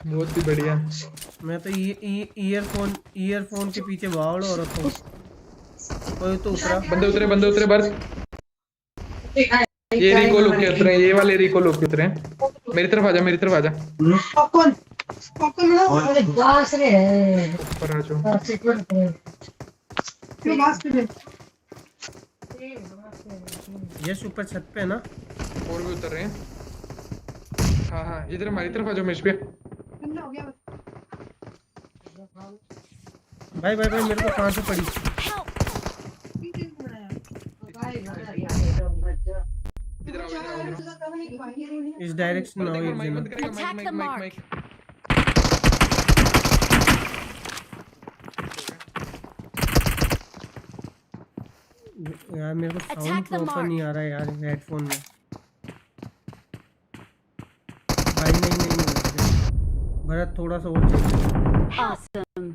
बहुत ही बढ़िया। मैं तो ईयरफोन के पीछे भावड़ हो रखा हूँ। कोई तो उतरा। बंदे उतरे बर्स। ये रिकॉल होके उतरे, ये वाले रिकॉल होके उतरे। मेरी तरफ आजा, मेरी तरफ आजा। ऊपर आ जाओ। यश ऊपर छत पे है ना? और भी उतर रहे हैं। हाँ हाँ, इधर हमारी तरफ आ जाओ मेज पे। भाई भाई भाई, मेरे को कहाँ से पड़ी? इधर आओ, इधर आओ, इधर आओ। इस डायरेक्शन में आओ एक माइक जना। बंद करेगा, mic Attack the mic mic mark. Mic. यार मेरे को sound Attack the proper mark. नहीं आ रहा है यार हेडफोन में। भाई नहीं नहीं नहीं, भरत थोड़ा सा और चाहिए। Awesome.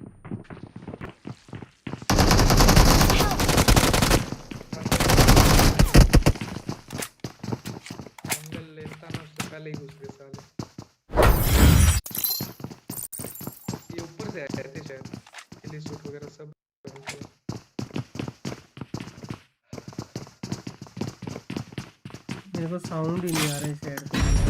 एंगल लेता ना, उससे पहले ही घुस गए साले। ये ऊपर से आए थे शायद, किली सूट वगैरह सब। मेरे को साउंड ही नहीं आ रहा है इस हेडफोन में।